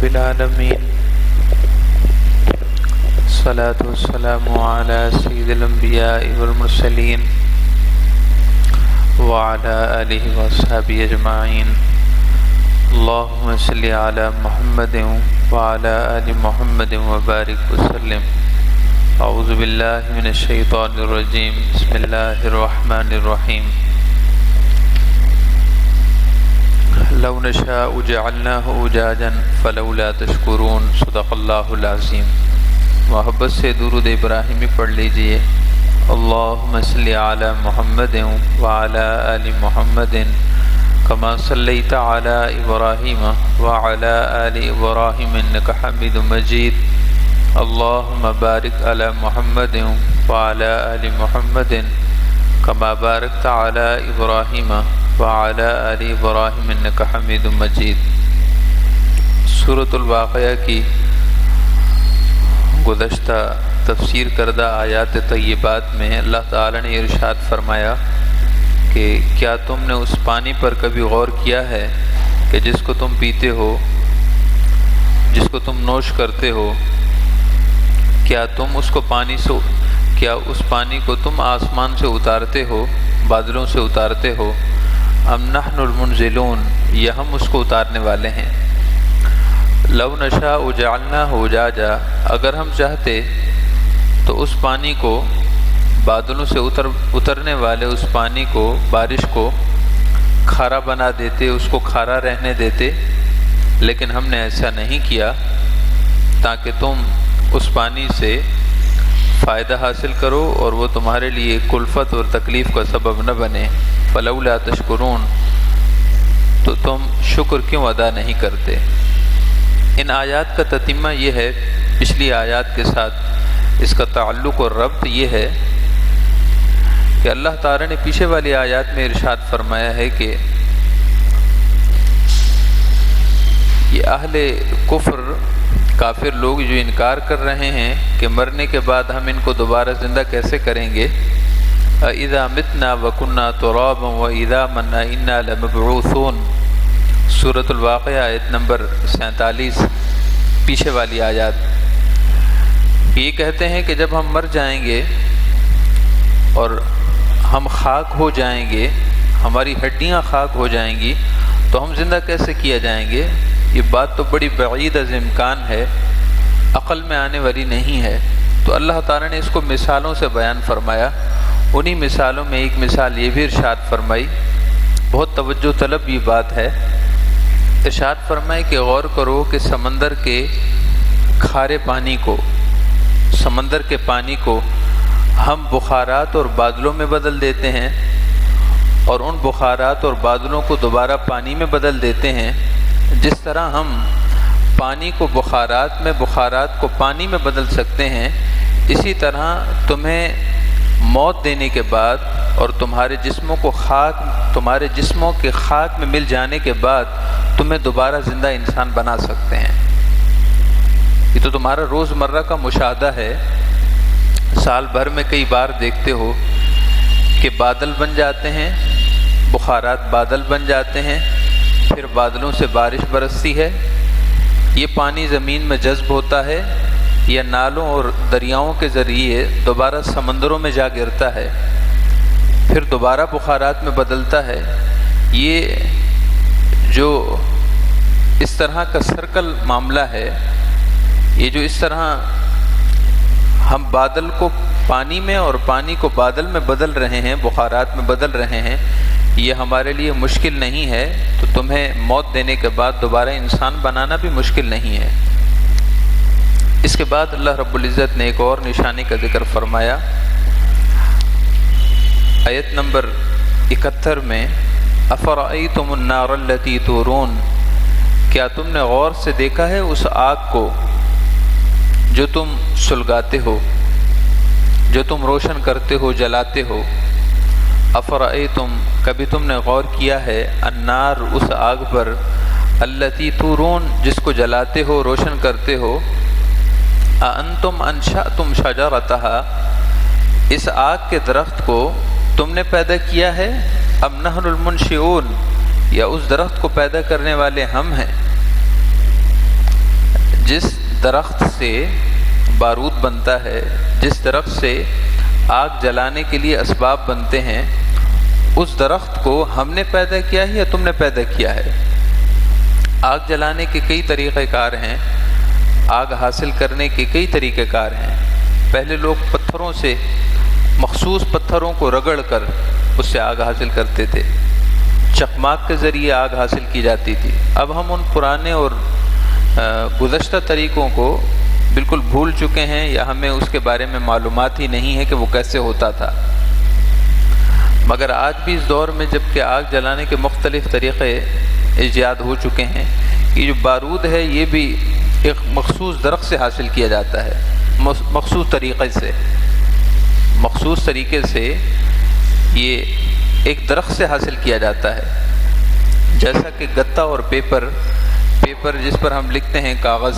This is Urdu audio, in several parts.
العالمين الصلاة والسلام على سيد الأنبياء والمرسلين وعلى آله وأصحابه أجمعين اللهم صل على محمد وعلى آل محمد وبارك وسلم اعوذ باللہ من الشیطان الرجیم بسم اللہ الرحمن الرحیم لو نشاء جعلناه أجاجا فلولا تشکرون صدق اللہ العظیم۔ محبت سے درود ابراہیمی پڑھ لیجئے۔ اللہم صل علی محمد وعلی آل محمد کما صلیت علی ابراہیم وعلی آل ابراہیم انک حمید مجید۔ اللہم بارک علی محمد وعلی آل محمد کما بارکت علی ابراہیم وعلی آل ابراہیم انک حمید مجید۔ سورۃ الواقعہ کی گزشتہ تفسیر کردہ آیات طیبات میں اللہ تعالی نے ارشاد فرمایا کہ کیا تم نے اس پانی پر کبھی غور کیا ہے کہ جس کو تم پیتے ہو، جس کو تم نوش کرتے ہو، کیا اس پانی کو تم آسمان سے اتارتے ہو، بادلوں سے اتارتے ہو؟ ام نحن المنزلون، یا ہم اس کو اتارنے والے ہیں۔ لو نشاء جعلناه أجاجا، اگر ہم چاہتے تو اس پانی کو، بادلوں سے اترنے والے اس پانی کو، بارش کو کھارا بنا دیتے، اس کو کھارا رہنے دیتے، لیکن ہم نے ایسا نہیں کیا تاکہ تم اس پانی سے فائدہ حاصل کرو اور وہ تمہارے لیے کلفت اور تکلیف کا سبب نہ بنے۔ فلولا تشکرون، تو تم شکر کیوں ادا نہیں کرتے؟ ان آیات کا تتمہ یہ ہے، پچھلی آیات کے ساتھ اس کا تعلق اور ربط یہ ہے کہ اللہ تعالی نے پیچھے والی آیات میں ارشاد فرمایا ہے کہ یہ اہل کفر، کافر لوگ جو انکار کر رہے ہیں کہ مرنے کے بعد ہم ان کو دوبارہ زندہ کیسے کریں گے، اذا متنا وکنا ترابا واذا منا انا لمبعوثون، سورۃ الواقعہ آیت نمبر 47، پیچھے والی آیات۔ یہ کہتے ہیں کہ جب ہم مر جائیں گے اور ہم خاک ہو جائیں گے، ہماری ہڈیاں خاک ہو جائیں گی، تو ہم زندہ کیسے کیا جائیں گے؟ یہ بات تو بڑی بعید از امکان ہے، عقل میں آنے والی نہیں ہے۔ تو اللہ تعالیٰ نے اس کو مثالوں سے بیان فرمایا۔ انہی مثالوں میں ایک مثال یہ بھی ارشاد فرمائی، بہت توجہ طلب یہ بات ہے۔ ارشاد فرمائی کہ غور کرو کہ سمندر کے کھارے پانی کو، سمندر کے پانی کو ہم بخارات اور بادلوں میں بدل دیتے ہیں، اور ان بخارات اور بادلوں کو دوبارہ پانی میں بدل دیتے ہیں۔ جس طرح ہم پانی کو بخارات میں، بخارات کو پانی میں بدل سکتے ہیں، اسی طرح تمہیں موت دینے کے بعد اور تمہارے جسموں کے خاک میں مل جانے کے بعد تمہیں دوبارہ زندہ انسان بنا سکتے ہیں۔ یہ تو تمہارا روزمرہ کا مشاہدہ ہے، سال بھر میں کئی بار دیکھتے ہو کہ بادل بن جاتے ہیں، بخارات بادل بن جاتے ہیں، پھر بادلوں سے بارش برستی ہے، یہ پانی زمین میں جذب ہوتا ہے یا نالوں اور دریاؤں کے ذریعے دوبارہ سمندروں میں جا گرتا ہے، پھر دوبارہ بخارات میں بدلتا ہے۔ یہ جو اس طرح کا سرکل معاملہ ہے، یہ جو اس طرح ہم بادل کو پانی میں اور پانی کو بادل میں بدل رہے ہیں، بخارات میں بدل رہے ہیں، یہ ہمارے لیے مشکل نہیں ہے، تو تمہیں موت دینے کے بعد دوبارہ انسان بنانا بھی مشکل نہیں ہے۔ اس کے بعد اللہ رب العزت نے ایک اور نشانی کا ذکر فرمایا، آیت نمبر 71 میں، افرأیتم النار التی تورون، کیا تم نے غور سے دیکھا ہے اس آگ کو جو تم سلگاتے ہو، جو تم روشن کرتے ہو، جلاتے ہو؟ افرأیتم، کبھی تم نے غور کیا ہے، النار، اس آگ پر، التی تورون، جس کو جلاتے ہو، روشن کرتے ہو؟ اانتم انشأتم شجرتها، اس آگ کے درخت کو تم نے پیدا کیا ہے؟ ام نحن المنشئون، یا اس درخت کو پیدا کرنے والے ہم ہیں؟ جس درخت سے بارود بنتا ہے، جس درخت سے آگ جلانے کے لیے اسباب بنتے ہیں، اس درخت کو ہم نے پیدا کیا ہے یا تم نے پیدا کیا ہے؟ آگ جلانے کے کئی طریقہ کار ہیں، آگ حاصل کرنے کے کئی طریقہ کار ہیں۔ پہلے لوگ پتھروں سے، مخصوص پتھروں کو رگڑ کر اس سے آگ حاصل کرتے تھے، چکماک کے ذریعے آگ حاصل کی جاتی تھی۔ اب ہم ان پرانے اور گزشتہ طریقوں کو بالکل بھول چکے ہیں، یا ہمیں اس کے بارے میں معلومات ہی نہیں ہے کہ وہ کیسے ہوتا تھا۔ مگر آج بھی اس دور میں جب کہ آگ جلانے کے مختلف طریقے ایجاد ہو چکے ہیں، کہ جو بارود ہے یہ بھی ایک مخصوص درخت سے حاصل کیا جاتا ہے، مخصوص طریقے سے یہ ایک درخت سے حاصل کیا جاتا ہے۔ جیسا کہ گتا اور پیپر جس پر ہم لکھتے ہیں، کاغذ،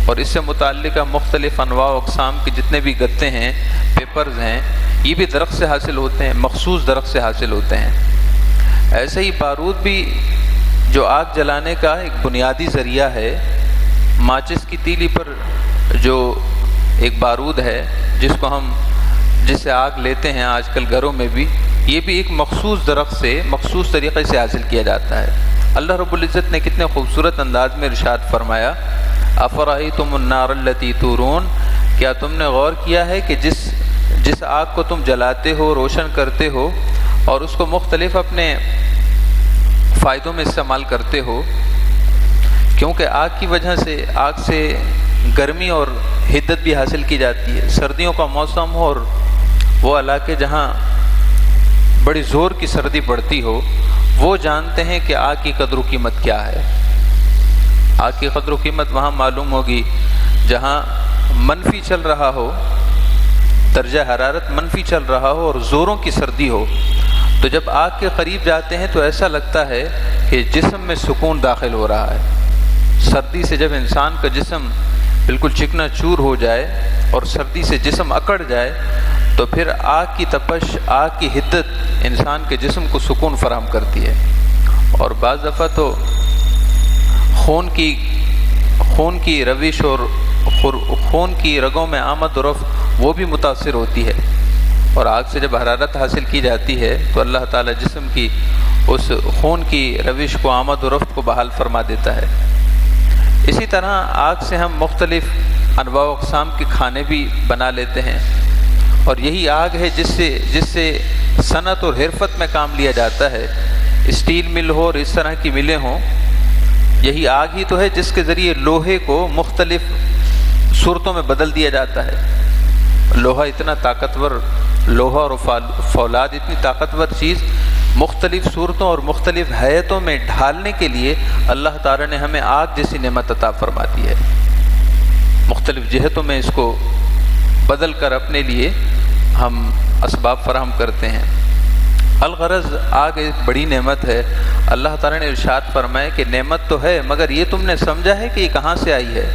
اور اس سے متعلقہ مختلف انواع و اقسام کے جتنے بھی گتے ہیں، پیپرز ہیں، یہ بھی درخت سے حاصل ہوتے ہیں، مخصوص درخت سے حاصل ہوتے ہیں۔ ایسے ہی بارود بھی جو آگ جلانے کا ایک بنیادی ذریعہ ہے، ماچس کی تیلی پر جو ایک بارود ہے جس سے آگ لیتے ہیں آج کل گھروں میں بھی، یہ بھی ایک مخصوص درخت سے، مخصوص طریقے سے حاصل کیا جاتا ہے۔ اللہ رب العزت نے کتنے خوبصورت انداز میں ارشاد فرمایا، افرأیتم النار التی تورون، کیا تم نے غور کیا ہے کہ جس آگ کو تم جلاتے ہو، روشن کرتے ہو، اور اس کو مختلف اپنے فائدوں میں استعمال کرتے ہو، کیونکہ آگ کی وجہ سے، آگ سے گرمی اور حدت بھی حاصل کی جاتی ہے۔ سردیوں کا موسم ہو اور وہ علاقے جہاں بڑی زور کی سردی پڑتی ہو، وہ جانتے ہیں کہ آگ کی قدر و قیمت کیا ہے۔ آگ کی قدر و قیمت وہاں معلوم ہوگی جہاں منفی چل رہا ہو، درجہ حرارت منفی چل رہا ہو اور زوروں کی سردی ہو، تو جب آگ کے قریب جاتے ہیں تو ایسا لگتا ہے کہ جسم میں سکون داخل ہو رہا ہے۔ سردی سے جب انسان کا جسم بالکل چکنا چور ہو جائے اور سردی سے جسم اکڑ جائے، تو پھر آگ کی تپش، آگ کی حدت انسان کے جسم کو سکون فراہم کرتی ہے۔ اور بعض دفعہ تو خون کی روش اور خون کی رگوں میں آمد و رفت وہ بھی متاثر ہوتی ہے، اور آگ سے جب حرارت حاصل کی جاتی ہے تو اللہ تعالیٰ جسم کی اس خون کی روش کو، آمد و رفت کو بحال فرما دیتا ہے۔ اسی طرح آگ سے ہم مختلف انواع و اقسام کے کھانے بھی بنا لیتے ہیں، اور یہی آگ ہے جس سے صنعت اور حرفت میں کام لیا جاتا ہے۔ اسٹیل مل ہو اور اس طرح کی ملیں ہوں، یہی آگ ہی تو ہے جس کے ذریعے لوہے کو مختلف صورتوں میں بدل دیا جاتا ہے۔ لوہا اتنا طاقتور، لوہا اور فولاد اتنی طاقتور چیز مختلف صورتوں اور مختلف حیتوں میں ڈھالنے کے لیے اللہ تعالیٰ نے ہمیں آگ جیسی نعمت عطا فرما دی ہے۔ مختلف جہتوں میں اس کو بدل کر اپنے لیے ہم اسباب فراہم کرتے ہیں۔ الغرض آگ ایک بڑی نعمت ہے۔ اللہ تعالیٰ نے ارشاد فرمایا کہ نعمت تو ہے، مگر یہ تم نے سمجھا ہے کہ یہ کہاں سے آئی ہے؟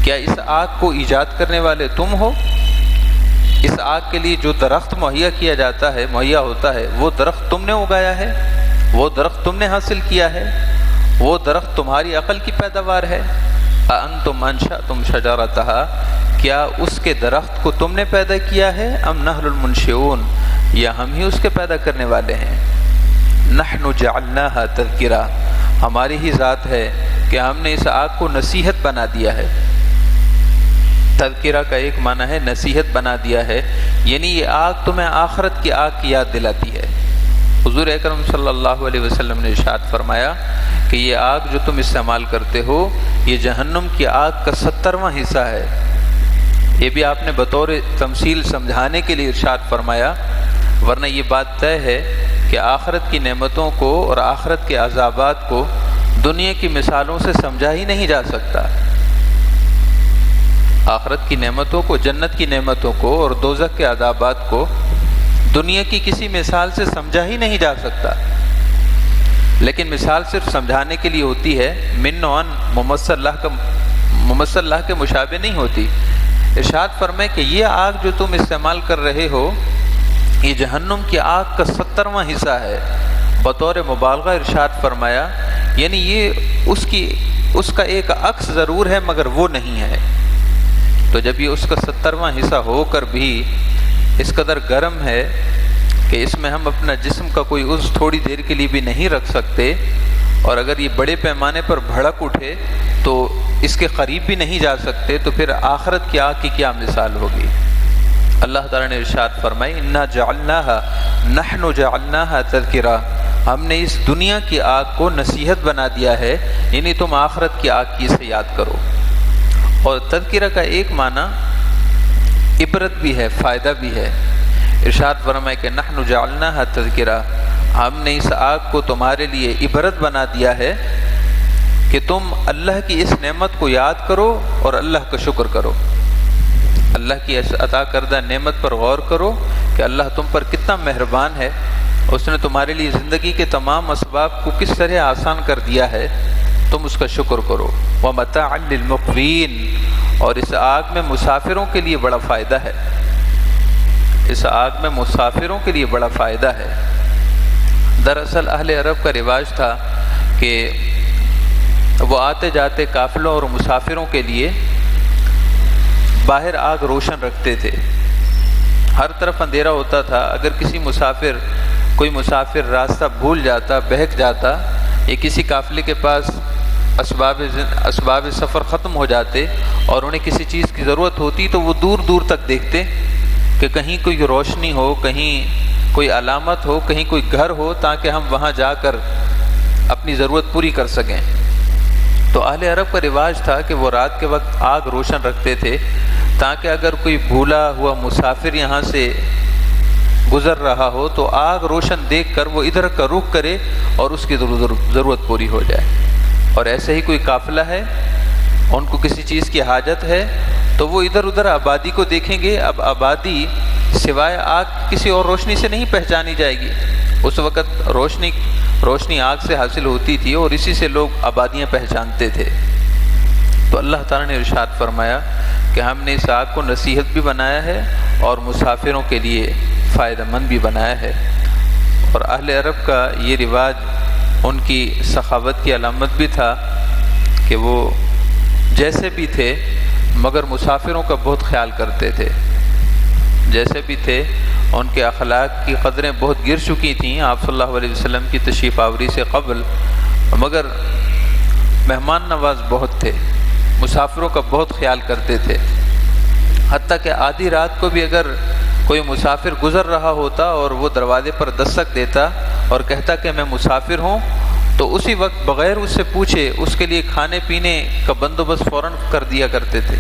کیا اس آگ کو ایجاد کرنے والے تم ہو؟ اس آگ کے لیے جو درخت مہیا ہوتا ہے وہ درخت تم نے اگایا ہے، وہ درخت تم نے حاصل کیا ہے، وہ درخت تمہاری عقل کی پیداوار ہے۔ اَأَنْتُمْ أَنشَأْتُمْ شَجَرَتَهَا، کیا اس کے درخت کو تم نے پیدا کیا ہے؟ ام نحن المنشئون، یا ہم ہی اس کے پیدا کرنے والے ہیں؟ نحن جعلناها تذکرہ، ہماری ہی ذات ہے کہ ہم نے اس آگ کو نصیحت بنا دیا ہے۔ تذکرہ کا ایک معنی ہے نصیحت بنا دیا ہے، یعنی یہ آگ تمہیں آخرت کی آگ کی یاد دلاتی ہے۔ حضور اکرم صلی اللہ علیہ وسلم نے ارشاد فرمایا کہ یہ آگ جو تم استعمال کرتے ہو، یہ جہنم کی آگ کا 70واں حصہ ہے۔ یہ بھی آپ نے بطور تمثیل سمجھانے کے لیے ارشاد فرمایا، ورنہ یہ بات طے ہے کہ آخرت کی نعمتوں کو اور آخرت کے عذابات کو دنیا کی مثالوں سے سمجھا ہی نہیں جا سکتا۔ آخرت کی نعمتوں کو، جنت کی نعمتوں کو اور دوزخ کے عذابات کو دنیا کی کسی مثال سے سمجھا ہی نہیں جا سکتا، لیکن مثال صرف سمجھانے کے لیے ہوتی ہے، من و ان ممثل اللہ کے مشابہ نہیں ہوتی۔ ارشاد فرمائے کہ یہ آگ جو تم استعمال کر رہے ہو، یہ جہنم کی آگ کا 70واں حصہ ہے۔ بطور مبالغہ ارشاد فرمایا، یعنی یہ اس کی اس کا ایک عکس ضرور ہے مگر وہ نہیں ہے۔ تو جب یہ اس کا 70واں حصہ ہو کر بھی اس قدر گرم ہے کہ اس میں ہم اپنا جسم کا کوئی عضو تھوڑی دیر کے لیے بھی نہیں رکھ سکتے، اور اگر یہ بڑے پیمانے پر بھڑک اٹھے تو اس کے قریب بھی نہیں جا سکتے، تو پھر آخرت کی آگ کی کیا مثال ہوگی؟ اللہ تعالیٰ نے ارشاد فرمائی اِنَّا جَعَلْنَاهَا نَحْنُ جَعَلْنَاهَا تَذْكِرَةً، ہم نے اس دنیا کی آگ کو نصیحت بنا دیا ہے، یعنی تم آخرت کی آگ کی سے یاد کرو۔ اور تذکرہ کا ایک معنی عبرت بھی ہے، فائدہ بھی ہے۔ ارشاد فرمائے کہ نحن جعلناها تذکرہ، ہم نے اس آگ کو تمہارے لیے عبرت بنا دیا ہے کہ تم اللہ کی اس نعمت کو یاد کرو اور اللہ کا شکر کرو، اللہ کی اس عطا کردہ نعمت پر غور کرو کہ اللہ تم پر کتنا مہربان ہے، اس نے تمہارے لیے زندگی کے تمام اسباب کو کس طرح آسان کر دیا ہے، تم اس کا شکر کرو۔ وَمَتَاعًا لِلْمُقْوِينَ، اور اس آگ میں مسافروں کے لیے بڑا فائدہ ہے، اس آگ میں مسافروں کے لیے بڑا فائدہ ہے۔ دراصل اہل عرب کا رواج تھا کہ وہ آتے جاتے قافلوں اور مسافروں کے لیے باہر آگ روشن رکھتے تھے، ہر طرف اندھیرا ہوتا تھا، اگر کوئی مسافر راستہ بھول جاتا، بہک جاتا، یا کسی قافلے کے پاس اسباب سفر ختم ہو جاتے اور انہیں کسی چیز کی ضرورت ہوتی تو وہ دور دور تک دیکھتے کہ کہیں کوئی روشنی ہو، کہیں کوئی علامت ہو، کہیں کوئی گھر ہو، تاکہ ہم وہاں جا کر اپنی ضرورت پوری کر سکیں۔ تو اہل عرب کا رواج تھا کہ وہ رات کے وقت آگ روشن رکھتے تھے تاکہ اگر کوئی بھولا ہوا مسافر یہاں سے گزر رہا ہو تو آگ روشن دیکھ کر وہ ادھر کا رخ کرے اور اس کی ضرورت پوری ہو جائے۔ اور ایسے ہی کوئی قافلہ ہے، ان کو کسی چیز کی حاجت ہے تو وہ ادھر ادھر آبادی کو دیکھیں گے، اب آبادی سوائے آگ کسی اور روشنی سے نہیں پہچانی جائے گی، اس وقت روشنی آگ سے حاصل ہوتی تھی اور اسی سے لوگ آبادیاں پہچانتے تھے۔ تو اللہ تعالیٰ نے ارشاد فرمایا کہ ہم نے اس آگ کو نصیحت بھی بنایا ہے اور مسافروں کے لیے فائدہ مند بھی بنایا ہے۔ اور اہل عرب کا یہ رواج ان کی سخاوت کی علامت بھی تھا کہ وہ جیسے بھی تھے مگر مسافروں کا بہت خیال کرتے تھے، جیسے بھی تھے ان کے اخلاق کی قدریں بہت گر چکی تھیں آپ صلی اللہ علیہ وسلم کی تشریف آوری سے قبل، مگر مہمان نواز بہت تھے، مسافروں کا بہت خیال کرتے تھے، حتیٰ کہ آدھی رات کو بھی اگر کوئی مسافر گزر رہا ہوتا اور وہ دروازے پر دستک دیتا اور کہتا کہ میں مسافر ہوں، تو اسی وقت بغیر اس سے پوچھے اس کے لیے کھانے پینے کا بندوبست فوراً کر دیا کرتے تھے۔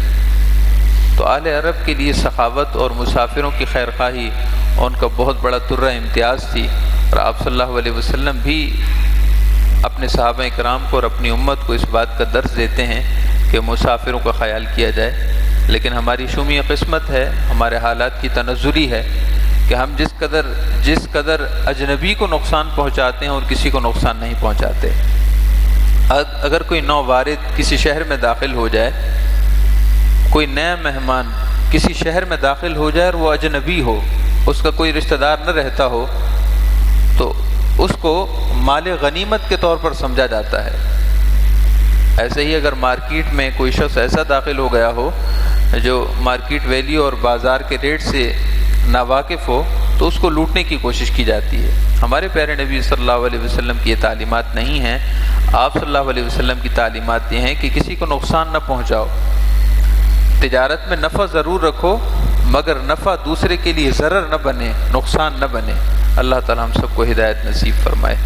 تو اہل عرب کے لیے سخاوت اور مسافروں کی خیر خواہی ان کا بہت بڑا ترہ امتیاز تھی، اور آپ صلی اللہ علیہ وسلم بھی اپنے صحابہ کرام کو اور اپنی امت کو اس بات کا درس دیتے ہیں کہ مسافروں کا خیال کیا جائے۔ لیکن ہماری شومی قسمت ہے، ہمارے حالات کی تنزلی ہے کہ ہم جس قدر اجنبی کو نقصان پہنچاتے ہیں اور کسی کو نقصان نہیں پہنچاتے۔ اگر کوئی نو وارد کسی شہر میں داخل ہو جائے، کوئی نیا مہمان کسی شہر میں داخل ہو جائے اور وہ اجنبی ہو، اس کا کوئی رشتہ دار نہ رہتا ہو، تو اس کو مال غنیمت کے طور پر سمجھا جاتا ہے۔ ایسے ہی اگر مارکیٹ میں کوئی شخص ایسا داخل ہو گیا ہو جو مارکیٹ ویلیو اور بازار کے ریٹ سے ناواقف ہو تو اس کو لوٹنے کی کوشش کی جاتی ہے۔ ہمارے پیارے نبی صلی اللہ علیہ وسلم کی یہ تعلیمات نہیں ہیں۔ آپ صلی اللہ علیہ وسلم کی تعلیمات یہ ہیں کہ کسی کو نقصان نہ پہنچاؤ، تجارت میں نفع ضرور رکھو مگر نفع دوسرے کے لیے ضرر نہ بنے، نقصان نہ بنے۔ اللہ تعالی ہم سب کو ہدایت نصیب فرمائے۔